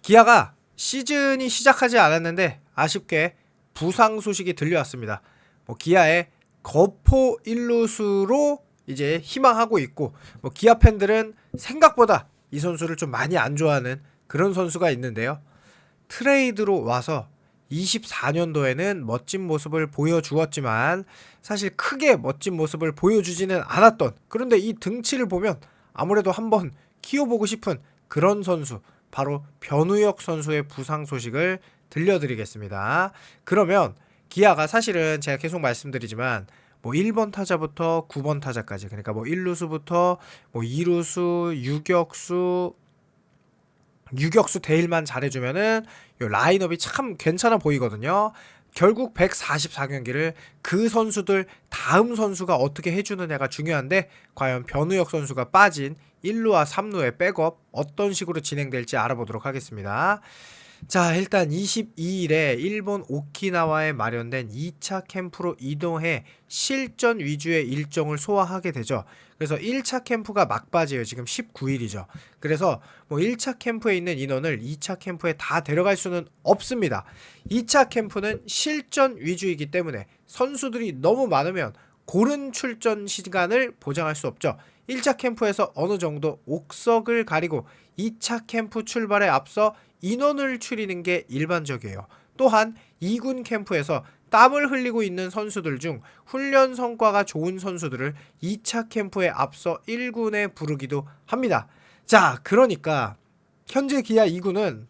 기아가 시즌이 시작하지 않았는데 아쉽게 부상 소식이 들려왔습니다. 기아의 거포 일루수로 이제 희망하고 있고, 기아 팬들은 생각보다 이 선수를 좀 많이 안 좋아하는 그런 선수가 있는데요. 트레이드로 와서 24년도에는 멋진 모습을 보여주었지만 사실 크게 멋진 모습을 보여주지는 않았던, 그런데 이 등치를 보면 아무래도 한번 키워보고 싶은 그런 선수, 바로 변우혁 선수의 부상 소식을 들려드리겠습니다. 그러면 기아가 사실은 제가 계속 말씀드리지만 1번 타자부터 9번 타자까지, 그러니까 1루수부터 2루수, 유격수 대일만 잘해주면은 요 라인업이 참 괜찮아 보이거든요. 결국 144경기를 그 선수들 다음 선수가 어떻게 해주느냐가 중요한데, 과연 변우혁 선수가 빠진 1루와 3루의 백업 어떤 식으로 진행될지 알아보도록 하겠습니다. 자, 일단 22일에 일본 오키나와에 마련된 2차 캠프로 이동해 실전 위주의 일정을 소화하게 되죠. 그래서 1차 캠프가 막바지예요. 지금 19일이죠. 그래서 1차 캠프에 있는 인원을 2차 캠프에 다 데려갈 수는 없습니다. 2차 캠프는 실전 위주이기 때문에 선수들이 너무 많으면 고른 출전 시간을 보장할 수 없죠. 1차 캠프에서 어느 정도 옥석을 가리고 2차 캠프 출발에 앞서 인원을 추리는 게 일반적이에요. 또한 2군 캠프에서 땀을 흘리고 있는 선수들 중 훈련 성과가 좋은 선수들을 2차 캠프에 앞서 1군에 부르기도 합니다. 자, 그러니까 현재 기아 2군은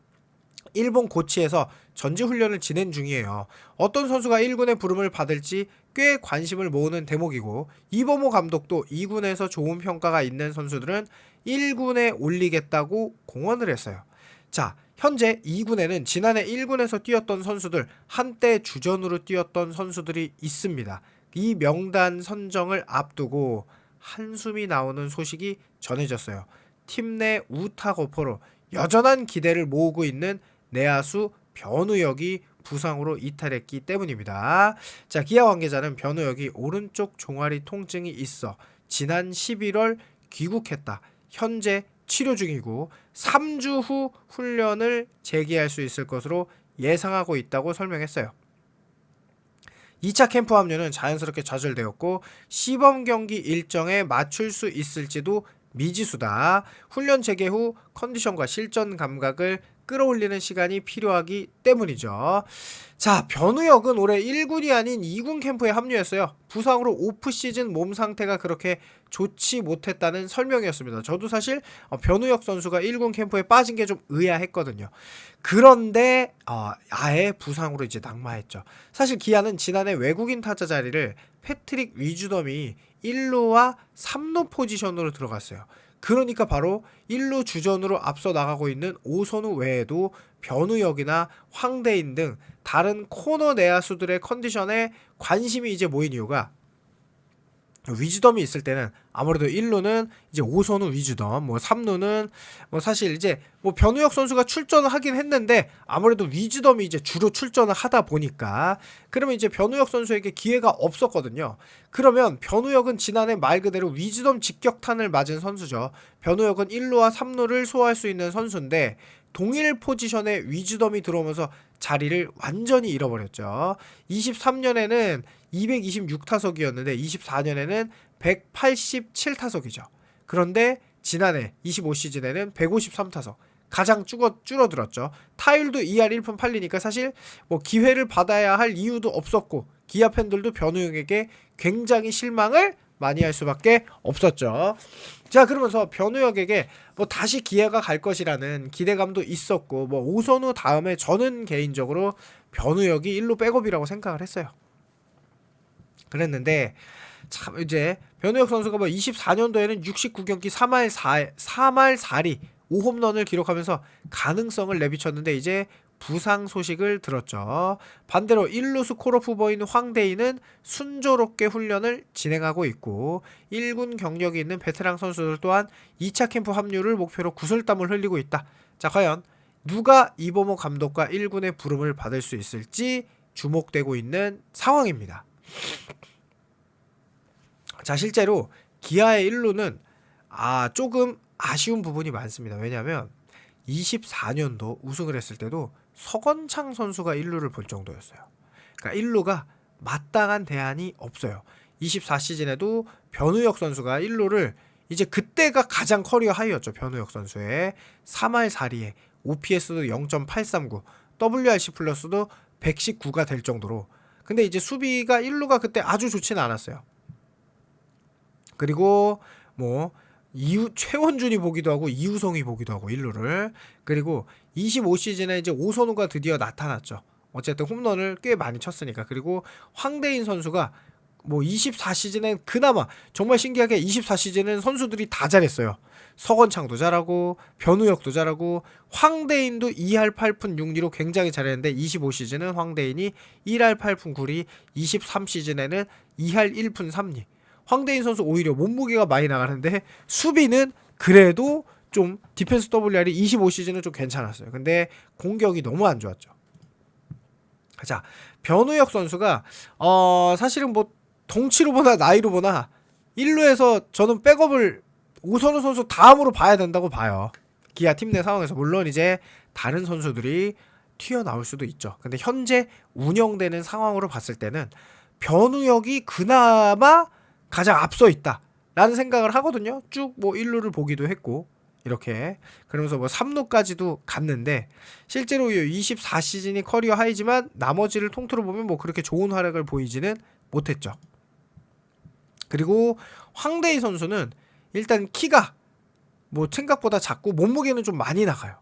일본 고치에서 전지훈련을 진행 중이에요. 어떤 선수가 1군에 부름을 받을지 꽤 관심을 모으는 대목이고, 이범호 감독도 2군에서 좋은 평가가 있는 선수들은 1군에 올리겠다고 공언을 했어요. 자, 현재 2군에는 지난해 1군에서 뛰었던 선수들, 한때 주전으로 뛰었던 선수들이 있습니다. 이 명단 선정을 앞두고 한숨이 나오는 소식이 전해졌어요. 팀 내 우타 거포로 여전한 기대를 모으고 있는 내야수 변우혁이 부상으로 이탈했기 때문입니다. 자, 기아 관계자는 변우혁이 오른쪽 종아리 통증이 있어 지난 11월 귀국했다. 현재 치료 중이고 3주 후 훈련을 재개할 수 있을 것으로 예상하고 있다고 설명했어요. 2차 캠프 합류는 자연스럽게 좌절되었고 시범 경기 일정에 맞출 수 있을지도 미지수다. 훈련 재개 후 컨디션과 실전 감각을 끌어올리는 시간이 필요하기 때문이죠. 자, 변우혁은 올해 1군이 아닌 2군 캠프에 합류했어요. 부상으로 오프 시즌 몸 상태가 그렇게 좋지 못했다는 설명이었습니다. 저도 사실 변우혁 선수가 1군 캠프에 빠진 게 좀 의아했거든요. 그런데 아예 부상으로 이제 낙마했죠. 사실 기아는 지난해 외국인 타자 자리를 패트릭 위주덤이 1루와 3루 포지션으로 들어갔어요. 그러니까 바로 1루 주전으로 앞서 나가고 있는 오선우 외에도 변우혁이나 황대인 등 다른 코너 내야수들의 컨디션에 관심이 이제 모인 이유가, 위즈덤이 있을 때는 아무래도 1루는 이제 오선우 위즈덤, 3루는 사실 이제 변우혁 선수가 출전을 하긴 했는데 아무래도 위즈덤이 이제 주로 출전을 하다 보니까 그러면 이제 변우혁 선수에게 기회가 없었거든요. 그러면 변우혁은 지난해 말 그대로 위즈덤 직격탄을 맞은 선수죠. 변우혁은 1루와 3루를 소화할 수 있는 선수인데 동일 포지션에 위즈덤이 들어오면서 자리를 완전히 잃어버렸죠. 23년에는 226타석이었는데 24년에는 187타석이죠. 그런데 지난해 25시즌에는 153타석, 가장 줄어들었죠. 타율도 2할 1푼 8리니까 사실 기회를 받아야 할 이유도 없었고 기아 팬들도 변우혁에게 굉장히 실망을 많이 할 수밖에 없었죠. 자, 그러면서 변우혁에게 다시 기회가 갈 것이라는 기대감도 있었고 오선우 다음에 저는 개인적으로 변우혁이 1루 백업이라고 생각을 했어요. 그랬는데 참 이제 변우혁 선수가 24년도에는 69경기 3할 4리 5홈런을 기록하면서 가능성을 내비쳤는데 이제 부상 소식을 들었죠. 반대로 1루수 콜오프보인 황대인은 순조롭게 훈련을 진행하고 있고 1군 경력이 있는 베테랑 선수들 또한 2차 캠프 합류를 목표로 구슬땀을 흘리고 있다. 자, 과연 누가 이범호 감독과 1군의 부름을 받을 수 있을지 주목되고 있는 상황입니다. 자, 실제로 기아의 1루는 조금 아쉬운 부분이 많습니다. 왜냐하면 24년도 우승을 했을 때도 서건창 선수가 1루를 볼 정도였어요. 그러니까 1루가 마땅한 대안이 없어요. 24시즌에도 변우혁 선수가 1루를 이제 그때가 가장 커리어 하이였죠. 변우혁 선수의 3할 4리에 OPS도 0.839, WRC 플러스도 119가 될 정도로. 근데 이제 수비가 1루가 그때 아주 좋지는 않았어요. 그리고 뭐 최원준이 보기도 하고 이우성이 보기도 하고 1루를. 그리고 25시즌에 이제 오선우가 드디어 나타났죠. 어쨌든 홈런을 꽤 많이 쳤으니까. 그리고 황대인 선수가 뭐 24시즌엔 그나마 정말 신기하게 24시즌은 선수들이 다 잘했어요. 서건창도 잘하고 변우혁도 잘하고 황대인도 2할 8푼 6리로 굉장히 잘했는데 25시즌은 황대인이 1할 8푼 9리, 23시즌에는 2할 1푼 3리. 황대인 선수 오히려 몸무게가 많이 나가는데 수비는 그래도 좀 디펜스 WR이 25시즌은 좀 괜찮았어요. 근데 공격이 너무 안 좋았죠. 자, 변우혁 선수가 사실은 뭐 덩치로 보나 나이로 보나 1루에서 저는 백업을 오선우 선수 다음으로 봐야 된다고 봐요. 기아 팀 내 상황에서. 물론 이제 다른 선수들이 튀어나올 수도 있죠. 근데 현재 운영되는 상황으로 봤을 때는 변우혁이 그나마 가장 앞서 있다 라는 생각을 하거든요. 쭉 뭐 1루를 보기도 했고 이렇게. 그러면서 뭐 3루까지도 갔는데 실제로 24시즌이 커리어 하이지만 나머지를 통틀어 보면 뭐 그렇게 좋은 활약을 보이지는 못했죠. 그리고 황대희 선수는 일단 키가 뭐 생각보다 작고 몸무게는 좀 많이 나가요.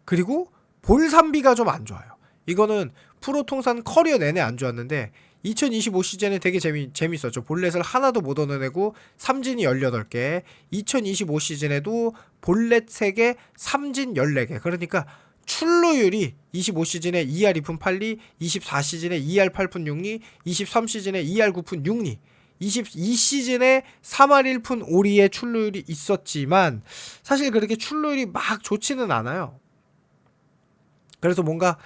그리고 볼삼비가 좀 안 좋아요. 이거는 프로 통산 커리어 내내 안 좋았는데 2025 시즌에 되게 재밌었죠. 볼넷을 하나도 못 얻어내고 삼진이 18개, 2025 시즌에도 볼넷 3개, 삼진 14개. 그러니까 출루율이 25 시즌에 2할 2푼 8리, 24 시즌에 2할 8푼 6리, 23 시즌에 2할 9푼 6리, 22시즌에 3할 1푼 5리의 출루율이 있었지만 사실 그렇게 출루율이 막 좋지는 않아요. 그래서 뭔가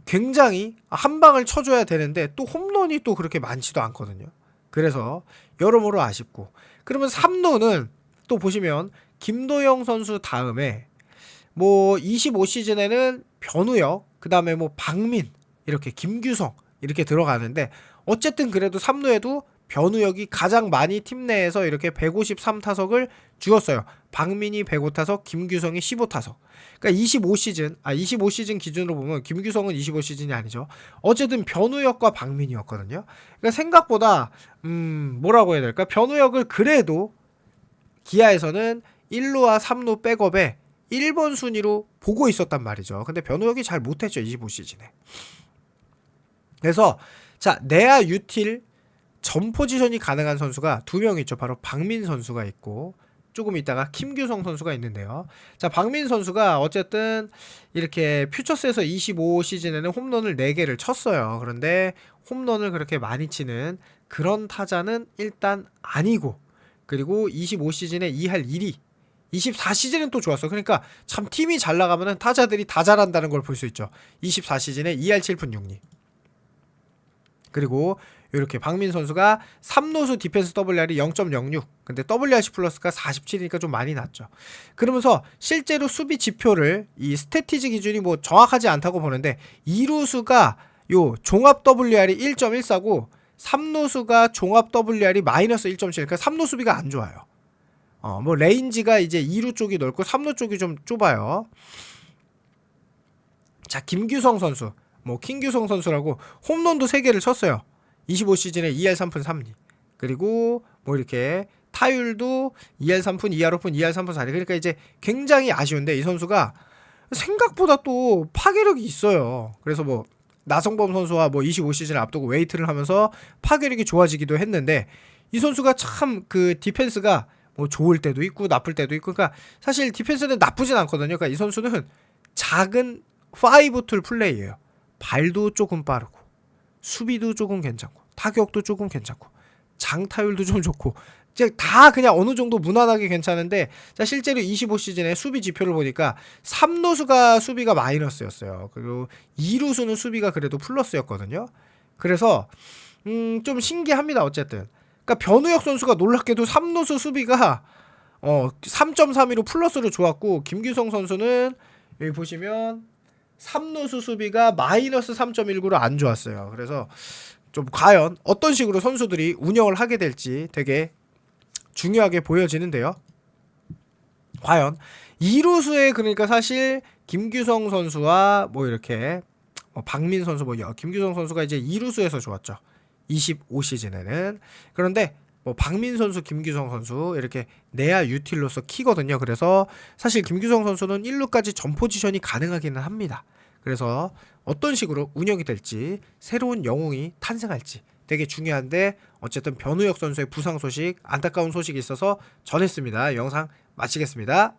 굉장히 한 방을 쳐줘야 되는데 또 홈런이 또 그렇게 많지도 않거든요. 그래서 여러모로 아쉽고. 그러면 3루는 또 보시면 김도영 선수 다음에 뭐 25시즌에는 변우혁, 그 다음에 뭐 박민, 이렇게 김규성 이렇게 들어가는데 어쨌든 그래도 3루에도 변우혁이 가장 많이 팀 내에서 이렇게 153타석을 주었어요. 박민이 105타석, 김규성이 15타석. 그러니까 25시즌 기준으로 보면 김규성은 25시즌이 아니죠. 어쨌든 변우혁과 박민이었거든요. 그러니까 생각보다 뭐라고 해야 될까? 변우혁을 그래도 기아에서는 1루와 3루 백업에 1번 순위로 보고 있었단 말이죠. 근데 변우혁이 잘 못했죠. 25시즌에. 그래서 자, 내야 유틸 전 포지션이 가능한 선수가 2명 있죠. 바로 박민 선수가 있고 조금 있다가 김규성 선수가 있는데요. 자, 박민 선수가 어쨌든 이렇게 퓨처스에서 25 시즌에는 홈런을 4개를 쳤어요. 그런데 홈런을 그렇게 많이 치는 그런 타자는 일단 아니고, 그리고 25 시즌에 2할 1위, 24 시즌은 또 좋았어. 그러니까 참 팀이 잘 나가면은 타자들이 다 잘한다는 걸 볼 수 있죠. 24 시즌에 2할 7푼 6리. 그리고 이렇게 박민 선수가 3루수 디펜스 WR이 0.06, 근데 WRC 플러스가 47이니까 좀 많이 낮죠. 그러면서 실제로 수비 지표를 이 스태티지 기준이 뭐 정확하지 않다고 보는데 2루수가 요 종합 WR이 1.14고 3루수가 종합 WR이 마이너스 1.7. 그러니까 3루 수비가 안 좋아요. 뭐 레인지가 이제 2루 쪽이 넓고 3루 쪽이 좀 좁아요. 자, 김규성 선수, 뭐 킹규성 선수라고 홈런도 3개를 쳤어요. 25 시즌에 2할 3푼 3리. 그리고 뭐 이렇게 타율도 2할 3푼, 2할 5푼, 2할 3푼 4리. 그러니까 이제 굉장히 아쉬운데 이 선수가 생각보다 또 파괴력이 있어요. 그래서 뭐 나성범 선수와 뭐 25 시즌을 앞두고 웨이트를 하면서 파괴력이 좋아지기도 했는데 이 선수가 참 그 디펜스가 뭐 좋을 때도 있고 나쁠 때도 있고, 그러니까 사실 디펜스는 나쁘진 않거든요. 그러니까 이 선수는 작은 5툴 플레이예요. 발도 조금 빠르고 수비도 조금 괜찮고 타격도 조금 괜찮고 장타율도 좀 좋고 다 그냥 어느 정도 무난하게 괜찮은데, 자, 실제로 25 시즌에 수비 지표를 보니까 3루수가 수비가 마이너스였어요. 그리고 2루수는 수비가 그래도 플러스였거든요. 그래서 좀 신기합니다. 어쨌든 그러니까 변우혁 선수가 놀랍게도 3루수 수비가 3.32로 플러스로 좋았고, 김규성 선수는 여기 보시면 3루수 수비가 마이너스 3.19로 안 좋았어요. 그래서 좀 과연 어떤 식으로 선수들이 운영을 하게 될지 되게 중요하게 보여지는데요. 과연 2루수에 그러니까 사실 김규성 선수와 뭐 이렇게 박민 선수 김규성 선수가 이제 2루수에서 좋았죠. 25시즌에는. 그런데 뭐 박민 선수, 김규성 선수 이렇게 내야 유틸로서 키거든요. 그래서 사실 김규성 선수는 1루까지 전 포지션이 가능하기는 합니다. 그래서 어떤 식으로 운영이 될지 새로운 영웅이 탄생할지 되게 중요한데 어쨌든 변우혁 선수의 부상 소식 안타까운 소식이 있어서 전했습니다. 영상 마치겠습니다.